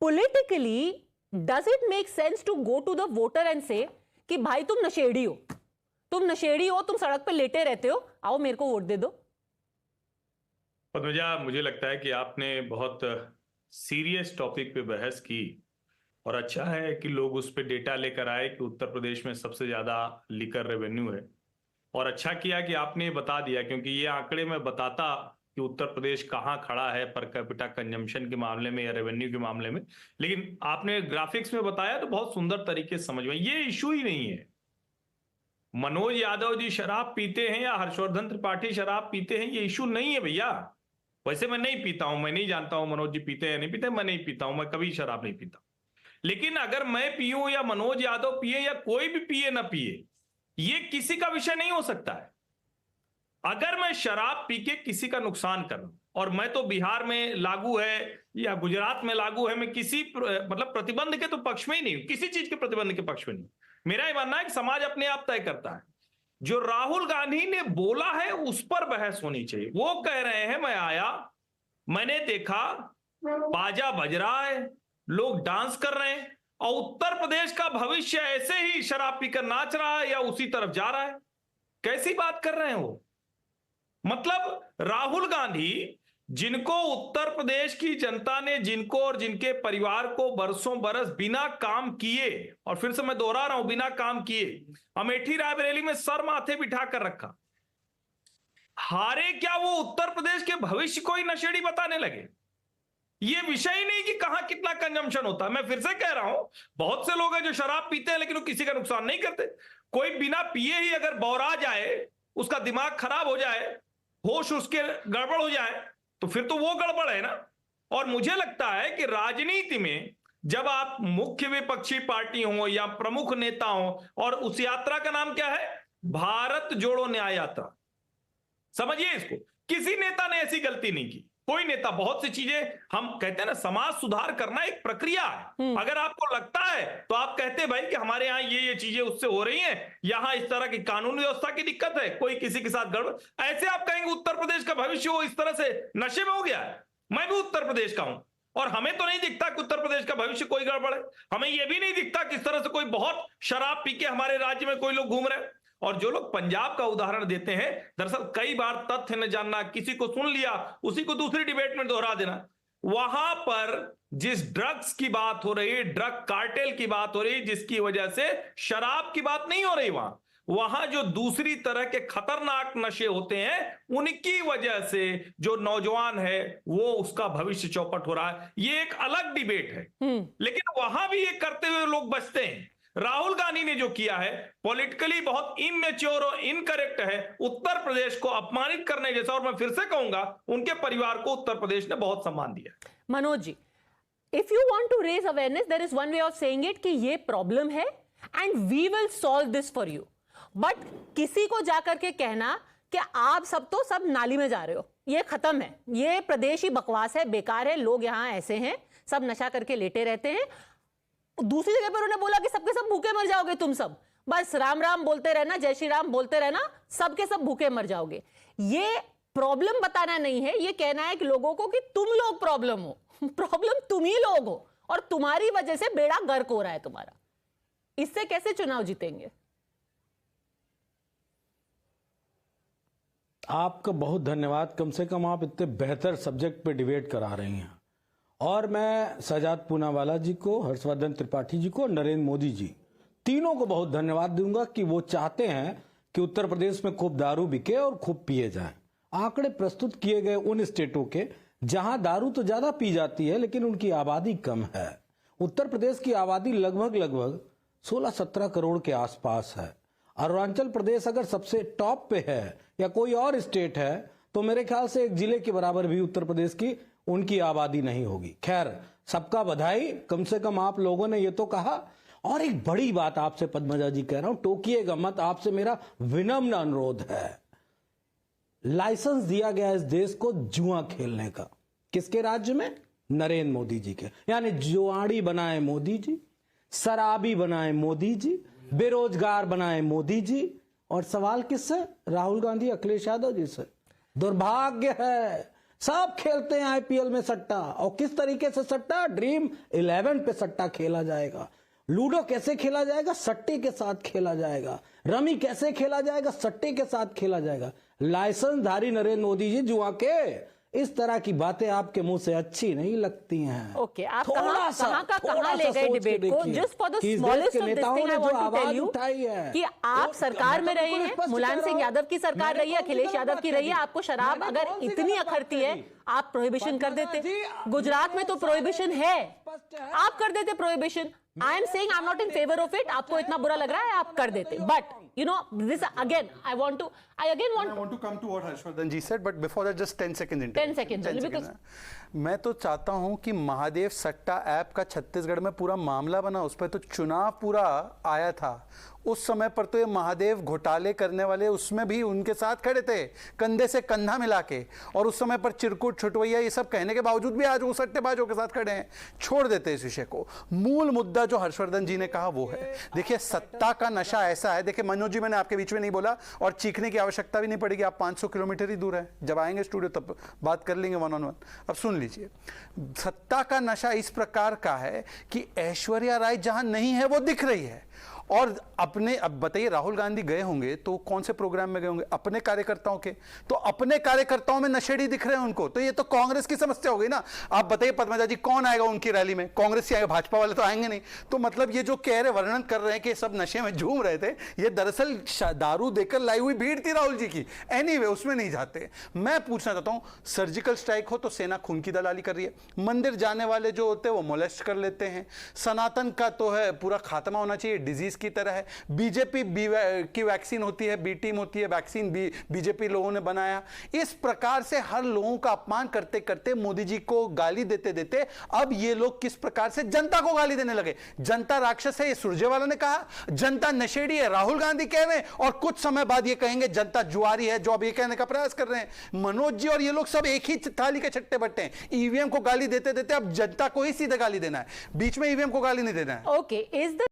politically does it make sense to go to the voter and say कि भाई तुम नशेड़ी हो, तुम सड़क पे लेटे रहते हो, आओ मेरे को वोट दे दो? पद्मजा, मुझे लगता है कि आपने बहुत सीरियस टॉपिक पे बहस की और अच्छा है कि लोग उस पर डेटा लेकर आए कि उत्तर प्रदेश में सबसे ज्यादा लिकर रेवेन्यू है। और अच्छा किया कि आपने बता दिया, क्योंकि ये आंकड़े में बताता कि उत्तर प्रदेश कहाँ खड़ा है पर कैपिटा कंजम्पशन के मामले में या रेवेन्यू के मामले में, लेकिन आपने ग्राफिक्स में बताया तो बहुत सुंदर तरीके से समझ में। ये इशू ही नहीं है मनोज यादव जी शराब पीते हैं या हर्षवर्धन त्रिपाठी शराब पीते हैं, ये इशू नहीं है भैया। वैसे मैं नहीं पीता हूं, मैं नहीं जानता हूं मनोज जी पीते हैं या नहीं पीते, मैं नहीं पीता हूं, मैं कभी शराब नहीं पीता। लेकिन अगर मैं पीऊं या मनोज यादव पिए या कोई भी पिए ना पिए, ये किसी का विषय नहीं हो सकता है। अगर मैं शराब पी के किसी का नुकसान करूं, और मैं तो बिहार में लागू है या गुजरात में लागू है, मैं किसी मतलब प्रतिबंध के तो पक्ष में ही नहीं हूं, किसी चीज के प्रतिबंध के पक्ष में नहीं। मेरा ये मानना है कि समाज अपने आप तय करता है। जो राहुल गांधी ने बोला है उस पर बहस होनी चाहिए। वो कह रहे हैं मैं आया, मैंने देखा बाजा बज रहा है, लोग डांस कर रहे हैं और उत्तर प्रदेश का भविष्य ऐसे ही शराब पीकर नाच रहा है या उसी तरफ जा रहा है। कैसी बात कर रहे हैं वो? मतलब राहुल गांधी, जिनको उत्तर प्रदेश की जनता ने, जिनको और जिनके परिवार को बरसों बरस बिना काम किए, और फिर से मैं दोहरा रहा हूं, बिना काम किए अमेठी रायबरेली में सर माथे बिठा कर रखा, हारे क्या वो उत्तर प्रदेश के भविष्य को ही नशेड़ी बताने लगे? ये विषय ही नहीं कि कहां कितना कंजम्पशन होता है। मैं फिर से कह रहा हूं, बहुत से लोग हैं जो शराब पीते हैं लेकिन वो किसी का नुकसान नहीं करते। कोई बिना पिए ही अगर बौरा जाए, उसका दिमाग खराब हो जाए, होश उसके गड़बड़ हो जाए, तो फिर तो वो गड़बड़ है ना। और मुझे लगता है कि राजनीति में जब आप मुख्य विपक्षी पार्टी हो या प्रमुख नेता हो, और उस यात्रा का नाम क्या है? भारत जोड़ो न्याय यात्रा। समझिए इसको, किसी नेता ने ऐसी गलती नहीं की, कोई नेता। बहुत सी चीजें हम कहते हैं ना, समाज सुधार करना एक प्रक्रिया है। अगर आपको लगता है तो आप कहते भाई कि हमारे यहां ये चीजें उससे हो रही हैं, यहां इस तरह की कानून व्यवस्था की दिक्कत है, कोई किसी के साथ गड़बड़, ऐसे आप कहेंगे उत्तर प्रदेश का भविष्य वो इस तरह से नशे में हो गया है। मैं भी उत्तर प्रदेश का हूं और हमें तो नहीं दिखता कि उत्तर प्रदेश का भविष्य कोई गड़बड़ है। हमें यह भी नहीं दिखता कि इस तरह से कोई बहुत शराब पी के हमारे राज्य में कोई लोग घूम रहे हैं। और जो लोग पंजाब का उदाहरण देते हैं, दरअसल कई बार तथ्य न जानना, किसी को सुन लिया उसी को दूसरी डिबेट में दोहरा देना। वहां पर जिस ड्रग्स की बात हो रही, ड्रग कार्टेल की बात हो रही, जिसकी वजह से शराब की बात नहीं हो रही, वहां जो दूसरी तरह के खतरनाक नशे होते हैं, उनकी वजह से जो नौजवान है वो उसका भविष्य चौपट हो रहा है। ये एक अलग डिबेट है, लेकिन वहां भी ये करते हुए लोग बचते हैं। राहुल गांधी ने जो किया है पॉलिटिकली बहुत इमेच्योर और इनकरेक्ट है, उत्तर प्रदेश को अपमानित करने जैसा। और मैं फिर से कहूंगा, उनके परिवार को उत्तर प्रदेश ने बहुत सम्मान दिया। Manoj ji, if you want to raise awareness, there is one way of saying it कि ये प्रॉब्लम है and we will solve this for you. But किसी को जाकर के कहना कि आप सब तो सब नाली में जा रहे हो, ये खत्म है, ये प्रदेश ही बकवास है, बेकार है, लोग यहां ऐसे हैं, सब नशा करके लेटे रहते हैं। दूसरी जगह पर उन्होंने बोला कि सबके सब भूखे मर जाओगे, तुम सब बस राम राम बोलते रहना, जय श्री राम बोलते रहना, सबके सब भूखे मर जाओगे। ये प्रॉब्लम बताना नहीं है, ये कहना है कि लोगों को कि तुम लोग प्रॉब्लम हो, प्रॉब्लम तुम ही लोग हो और तुम्हारी वजह से बेड़ा गर्क हो रहा है तुम्हारा। इससे कैसे चुनाव जीतेंगे? आपका बहुत धन्यवाद, कम से कम आप इतने बेहतर सब्जेक्ट पे डिबेट करा रही हैं। और मैं शहजाद पूनावाला जी को, हर्षवर्धन त्रिपाठी जी को, नरेंद्र मोदी जी, तीनों को बहुत धन्यवाद दूंगा कि वो चाहते हैं कि उत्तर प्रदेश में खूब दारू बिके और खूब पिए जाए। आंकड़े प्रस्तुत किए गए उन स्टेटों के जहां दारू तो ज्यादा पी जाती है लेकिन उनकी आबादी कम है। उत्तर प्रदेश की आबादी लगभग 16-17 करोड़ के आसपास है। अरुणाचल प्रदेश अगर सबसे टॉप पे है या कोई और स्टेट है तो मेरे ख्याल से एक जिले के बराबर भी उत्तर प्रदेश की उनकी आबादी नहीं होगी। खैर, सबका बधाई, कम से कम आप लोगों ने ये तो कहा। और एक बड़ी बात आपसे पद्मजा जी कह रहा हूं, टोकिएगा मत, आपसे मेरा विनम्र अनुरोध है। लाइसेंस दिया गया इस देश को जुआ खेलने का, किसके राज्य में? नरेंद्र मोदी जी के। यानी जुआड़ी बनाए मोदी जी, शराबी बनाए मोदी जी, बेरोजगार बनाए मोदी जी। और सवाल किससे? राहुल गांधी, अखिलेश यादव जी से। दुर्भाग्य है सब खेलते हैं आईपीएल में सट्टा, और किस तरीके से सट्टा? ड्रीम 11 पे सट्टा खेला जाएगा। लूडो कैसे खेला जाएगा? सट्टे के साथ खेला जाएगा। रमी कैसे खेला जाएगा? सट्टे के साथ खेला जाएगा। लाइसेंसधारी नरेंद्र मोदी जी जुआ के, इस तरह की बातें आपके मुंह से अच्छी नहीं लगती हैं। ओके, आप कहां ले गए डिबेट को? Just for the smallest of this thing I want to tell you कि आप सरकार में रहे हैं, मुलायम सिंह यादव की सरकार रही है, अखिलेश यादव की रही है। आपको शराब अगर इतनी अखरती है, आप प्रोहिबिशन कर देते। गुजरात में तो प्रोहिबिशन है, आप कर देते prohibition. I am saying I am not in favour of it. आपको इतना बुरा लग रहा है, आप कर देते। But you know, this again, I want to come to what Harshvardhan ji said, but before that, just 10 seconds. 10 seconds. Because मैं तो चाहता हूं कि महादेव सट्टा ऐप का छत्तीसगढ़ में पूरा मामला बना, उस पर तो चुनाव पूरा आया था। उस समय पर तो ये महादेव घोटाले करने वाले उसमें भी उनके साथ खड़े थे, कंधे से कंधा मिला के, और उस समय पर चिरकुट छुटवैया ये सब कहने के बावजूद भी आज वो सट्टेबाजों के साथ खड़े हैं। छोड़ देते इस विषय को। मूल मुद्दा जो हर्षवर्धन जी ने कहा वो है, देखिए सत्ता का नशा ऐसा है। देखिए मनोज जी, मैंने आपके बीच में नहीं बोला और चीखने की आवश्यकता भी नहीं पड़ेगी, आप 500 किलोमीटर ही दूर है। जब आएंगे स्टूडियो तब बात कर लेंगे 1-on-1। अब सुन लीजिए, सत्ता का नशा इस प्रकार का है कि ऐश्वर्या राय जहां नहीं है वो दिख रही है। और अपने, अब बताइए, राहुल गांधी गए होंगे तो कौन से प्रोग्राम में गए होंगे? अपने कार्यकर्ताओं के। तो अपने कार्यकर्ताओं में नशेड़ी दिख रहे हैं उनको, तो ये तो कांग्रेस की समस्या हो गई ना। आप बताइए पद्मजा जी, कौन आएगा उनकी रैली में? कांग्रेस ही आएगा, भाजपा वाले तो आएंगे नहीं। तो मतलब ये जो कह रहे, वर्णन कर रहे हैं कि सब नशे में झूम रहे थे, ये दरअसल दारू देकर लाई हुई भीड़ थी राहुल जी की। एनीवे, उसमें नहीं जाते। मैं पूछना चाहता हूं, सर्जिकल स्ट्राइक हो तो सेना खून की दलाली कर रही है, मंदिर जाने वाले जो होते हैं वो मोलेस्ट कर लेते हैं, सनातन का तो है पूरा खात्मा होना चाहिए, डिजीज की तरह है। बीजेपी की वैक्सीन होती है, बी टीम होती है, वैक्सीन बीजेपी लोगों ने बनाया। इस प्रकार से हर लोगों का अपमान करते करते, मोदी जी को गाली देते देते, अब ये लोग किस प्रकार से जनता को गाली देने लगे। जनता राक्षस है, ये सुरजेवाला ने कहा। जनता नशेड़ी है, राहुल गांधी कह रहे हैं। और कुछ समय बाद ये कहेंगे जनता जुआरी है, जो अब ये कहने का प्रयास कर रहे हैं। मनोज जी और ये लोग सब एक ही थाली के छट्टे बट्टे हैं। ईवीएम को गाली देते देते अब जनता को ही सीधे गाली देना है, बीच में ईवीएम को गाली नहीं देना है। Okay, is the